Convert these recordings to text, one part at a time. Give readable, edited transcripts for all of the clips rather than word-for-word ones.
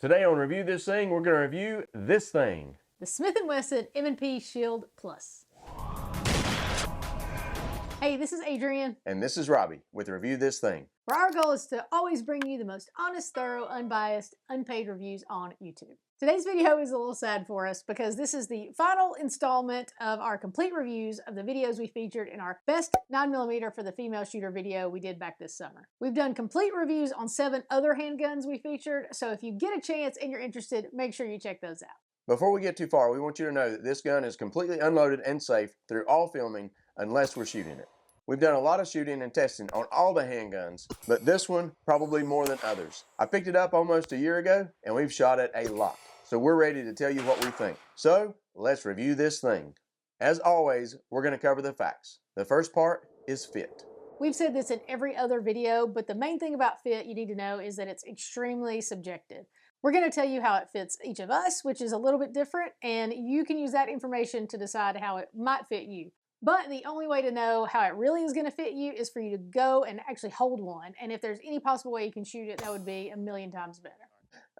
Today on Review This Thing, we're going to review this thing. The Smith & Wesson M&P Shield Plus. Hey, this is Adrienne. And this is Robbie with Review This Thing. Where our goal is to always bring you the most honest, thorough, unbiased, unpaid reviews on YouTube. Today's video is a little sad for us because this is the final installment of our complete reviews of the videos we featured in our best 9mm for the female shooter video we did back this summer. We've done complete reviews on 7 other handguns we featured, so if you get a chance and you're interested, make sure you check those out. Before we get too far, we want you to know that this gun is completely unloaded and safe through all filming unless we're shooting it. We've done a lot of shooting and testing on all the handguns, but this one probably more than others. I picked it up almost a year ago and we've shot it a lot. So we're ready to tell you what we think. So let's review this thing. As always, we're going to cover the facts. The first part is fit. We've said this in every other video, but the main thing about fit you need to know is that it's extremely subjective. We're going to tell you how it fits each of us, which is a little bit different, and you can use that information to decide how it might fit you. But the only way to know how it really is going to fit you is for you to go and actually hold one, and if there's any possible way you can shoot it, that would be a million times better.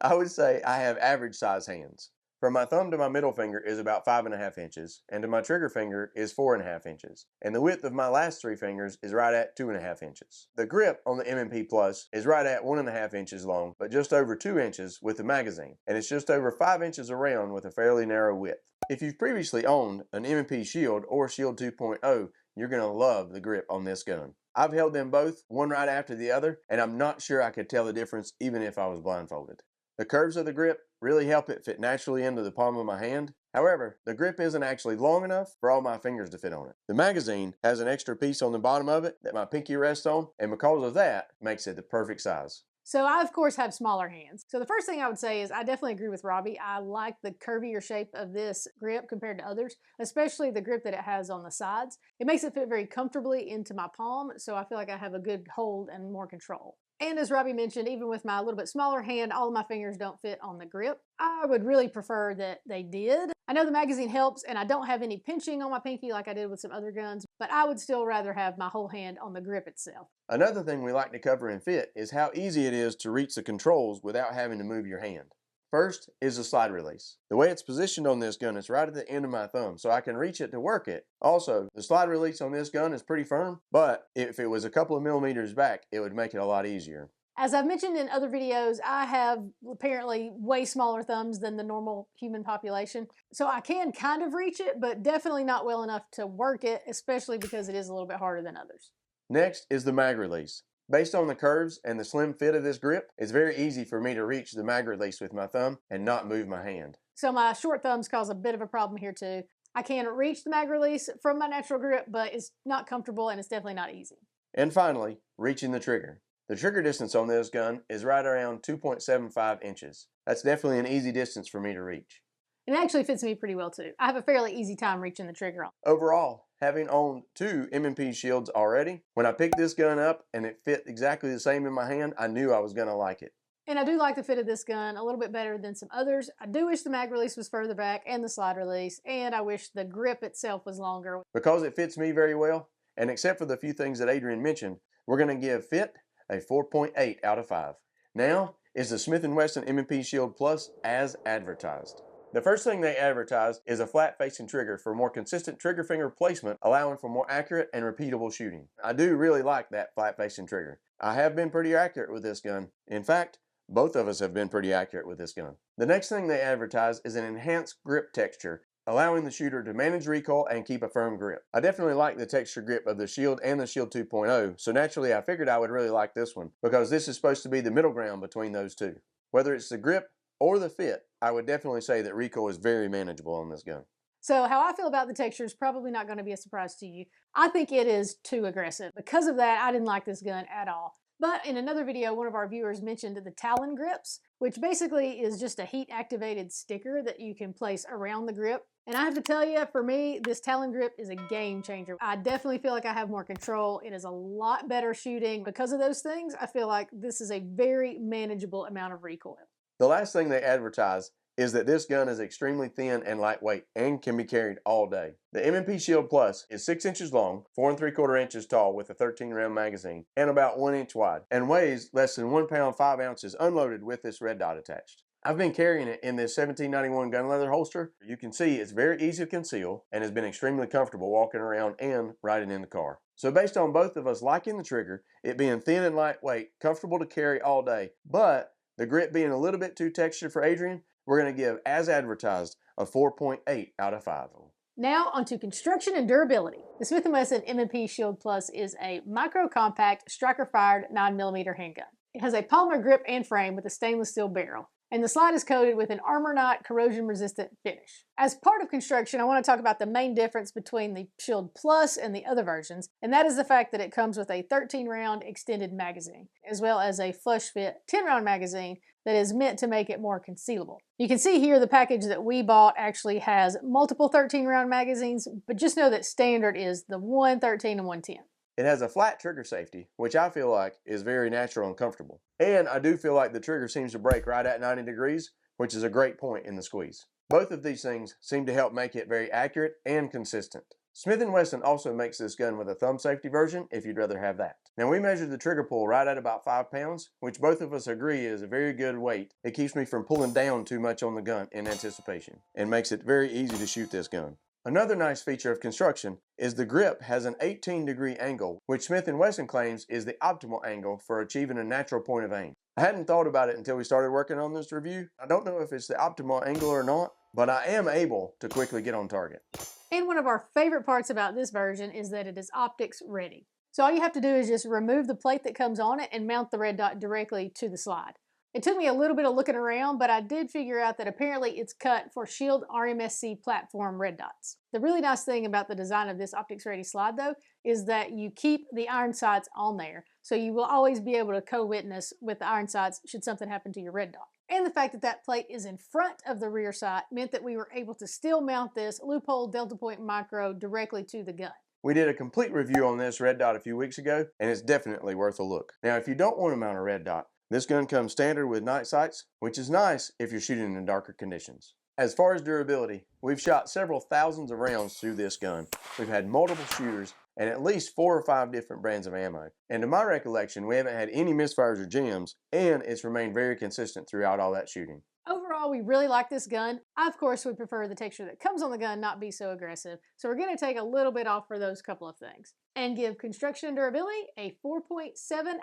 I would say I have average size hands. From my thumb to my middle finger is about 5.5 inches, and to my trigger finger is 4.5 inches. And the width of my last 3 fingers is right at 2.5 inches. The grip on the M&P Plus is right at 1.5 inches long, but just over 2 inches with the magazine, and it's just over 5 inches around with a fairly narrow width. If you've previously owned an M&P Shield or Shield 2.0, you're going to love the grip on this gun. I've held them both, one right after the other, and I'm not sure I could tell the difference even if I was blindfolded. The curves of the grip really help it fit naturally into the palm of my hand. However, the grip isn't actually long enough for all my fingers to fit on it. The magazine has an extra piece on the bottom of it that my pinky rests on, and because of that, makes it the perfect size. So I, of course, have smaller hands. So the first thing I would say is I definitely agree with Robbie. I like the curvier shape of this grip compared to others, especially the grip that it has on the sides. It makes it fit very comfortably into my palm, so I feel like I have a good hold and more control. And as Robbie mentioned, even with my little bit smaller hand, all of my fingers don't fit on the grip. I would really prefer that they did. I know the magazine helps, and I don't have any pinching on my pinky like I did with some other guns, but I would still rather have my whole hand on the grip itself. Another thing we like to cover in fit is how easy it is to reach the controls without having to move your hand. First is the slide release. The way it's positioned on this gun is right at the end of my thumb, so I can reach it to work it. Also, the slide release on this gun is pretty firm, but if it was a couple of millimeters back, it would make it a lot easier. As I've mentioned in other videos, I have apparently way smaller thumbs than the normal human population, so I can kind of reach it, but definitely not well enough to work it, especially because it is a little bit harder than others. Next is the mag release. Based on the curves and the slim fit of this grip, it's very easy for me to reach the mag release with my thumb and not move my hand. So my short thumbs cause a bit of a problem here too. I can reach the mag release from my natural grip, but it's not comfortable and it's definitely not easy. And finally, reaching the trigger. The trigger distance on this gun is right around 2.75 inches. That's definitely an easy distance for me to reach. It actually fits me pretty well too. I have a fairly easy time reaching the trigger on. Overall, having owned 2 M&P Shields already, when I picked this gun up and it fit exactly the same in my hand, I knew I was going to like it. And I do like the fit of this gun a little bit better than some others. I do wish the mag release was further back and the slide release, and I wish the grip itself was longer. Because it fits me very well, and except for the few things that Adrienne mentioned, we're going to give fit a 4.8 out of 5. Now is the Smith & Wesson M&P Shield Plus as advertised. The first thing they advertised is a flat-facing trigger for more consistent trigger finger placement, allowing for more accurate and repeatable shooting. I do really like that flat-facing trigger. I have been pretty accurate with this gun. In fact, both of us have been pretty accurate with this gun. The next thing they advertise is an enhanced grip texture, allowing the shooter to manage recoil and keep a firm grip. I definitely like the texture grip of the Shield and the Shield 2.0, so naturally I figured I would really like this one, because this is supposed to be the middle ground between those two. Whether it's the grip or the fit, I would definitely say that recoil is very manageable on this gun. So how I feel about the texture is probably not going to be a surprise to you. I think it is too aggressive. Because of that, I didn't like this gun at all. But in another video, one of our viewers mentioned the Talon grips, which basically is just a heat-activated sticker that you can place around the grip. And I have to tell you, for me, this Talon grip is a game changer. I definitely feel like I have more control. It is a lot better shooting. Because of those things, I feel like this is a very manageable amount of recoil. The last thing they advertise is that this gun is extremely thin and lightweight and can be carried all day. The M&P Shield Plus is 6 inches long, 4 3/4 inches tall with a 13-round magazine, and about 1 inch wide, and weighs less than 1 pound 5 ounces unloaded with this red dot attached. I've been carrying it in this 1791 gun leather holster. You can see it's very easy to conceal and has been extremely comfortable walking around and riding in the car. So based on both of us liking the trigger, it being thin and lightweight, comfortable to carry all day, but the grip being a little bit too textured for Adrian, we're going to give As Advertised a 4.8 out of 5. Now onto construction and durability. The Smith & Wesson M&P Shield Plus is a micro-compact, striker-fired 9mm handgun. It has a polymer grip and frame with a stainless steel barrel, and the slide is coated with an Armor Knot corrosion-resistant finish. As part of construction, I want to talk about the main difference between the Shield Plus and the other versions, and that is the fact that it comes with a 13-round extended magazine, as well as a flush-fit 10-round magazine that is meant to make it more concealable. You can see here the package that we bought actually has multiple 13-round magazines, but just know that standard is the 113 and 110. It has a flat trigger safety, which I feel like is very natural and comfortable. And I do feel like the trigger seems to break right at 90 degrees, which is a great point in the squeeze. Both of these things seem to help make it very accurate and consistent. Smith & Wesson also makes this gun with a thumb safety version if you'd rather have that. Now we measured the trigger pull right at about 5 pounds, which both of us agree is a very good weight. It keeps me from pulling down too much on the gun in anticipation and makes it very easy to shoot this gun. Another nice feature of construction is the grip has an 18-degree angle, which Smith & Wesson claims is the optimal angle for achieving a natural point of aim. I hadn't thought about it until we started working on this review. I don't know if it's the optimal angle or not, but I am able to quickly get on target. And one of our favorite parts about this version is that it is optics ready. So all you have to do is just remove the plate that comes on it and mount the red dot directly to the slide. It took me a little bit of looking around, but I did figure out that apparently it's cut for Shield RMSC platform red dots. The really nice thing about the design of this optics ready slide though is that you keep the iron sights on there, so you will always be able to co-witness with the iron sights should something happen to your red dot. And the fact that that plate is in front of the rear sight meant that we were able to still mount this loophole Delta Point micro directly to the gun. We did a complete review on this red dot a few weeks ago, and it's definitely worth a look. Now, if you don't want to mount a red dot, this gun comes standard with night sights, which is nice if you're shooting in darker conditions. As far as durability, we've shot several thousands of rounds through this gun. We've had multiple shooters and at least 4 or 5 different brands of ammo. And to my recollection, we haven't had any misfires or jams, and it's remained very consistent throughout all that shooting. Overall, we really like this gun. I, of course, would prefer the texture that comes on the gun not be so aggressive, so we're going to take a little bit off for those couple of things and give construction and durability a 4.7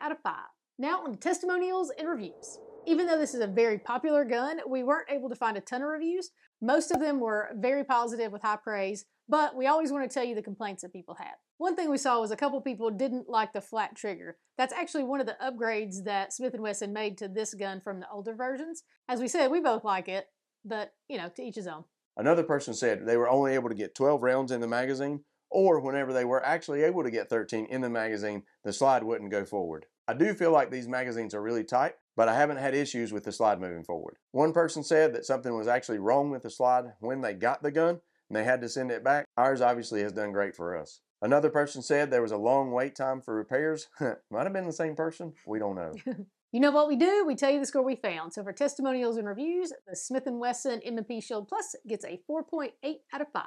out of 5. Now on to testimonials and reviews. Even though this is a very popular gun, we weren't able to find a ton of reviews. Most of them were very positive with high praise, but we always want to tell you the complaints that people had. One thing we saw was a couple people didn't like the flat trigger. That's actually one of the upgrades that Smith & Wesson made to this gun from the older versions. As we said, we both like it, but, to each his own. Another person said they were only able to get 12 rounds in the magazine, or whenever they were actually able to get 13 in the magazine, the slide wouldn't go forward. I do feel like these magazines are really tight, but I haven't had issues with the slide moving forward. One person said that something was actually wrong with the slide when they got the gun, and they had to send it back. Ours obviously has done great for us. Another person said there was a long wait time for repairs. Might have been the same person. We don't know. You know what we do? We tell you the score we found. So for testimonials and reviews, the Smith & Wesson M&P Shield Plus gets a 4.8 out of 5.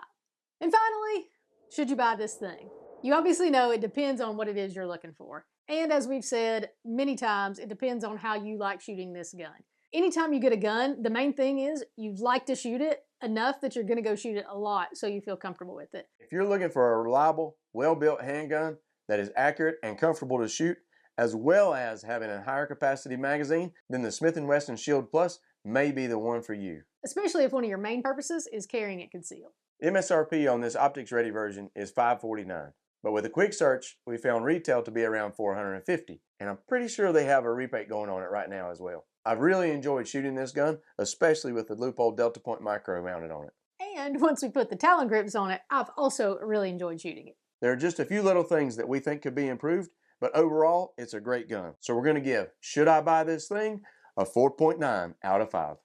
And finally, should you buy this thing? You obviously know it depends on what it is you're looking for. And as we've said many times, it depends on how you like shooting this gun. Anytime you get a gun, the main thing is you'd like to shoot it enough that you're going to go shoot it a lot so you feel comfortable with it. If you're looking for a reliable, well-built handgun that is accurate and comfortable to shoot, as well as having a higher capacity magazine, then the Smith & Wesson Shield Plus may be the one for you. Especially if one of your main purposes is carrying it concealed. MSRP on this optics ready version is $549. But with a quick search, we found retail to be around $450, and I'm pretty sure they have a rebate going on it right now as well. I've really enjoyed shooting this gun, especially with the loophole Delta Point micro mounted on it. And once we put the Talon grips on it, I've also really enjoyed shooting it. There are just a few little things that we think could be improved, but overall, it's a great gun. So we're going to give Should I Buy This Thing a 4.9 out of 5.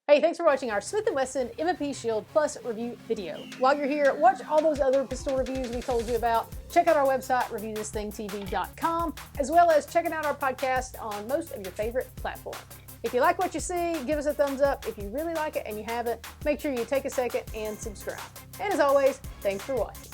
Hey, thanks for watching our Smith & Wesson M&P Shield Plus review video. While you're here, watch all those other pistol reviews we told you about. Check out our website, reviewthisthingtv.com, as well as checking out our podcast on most of your favorite platforms. If you like what you see, give us a thumbs up. If you really like it and you haven't, make sure you take a second and subscribe. And as always, thanks for watching.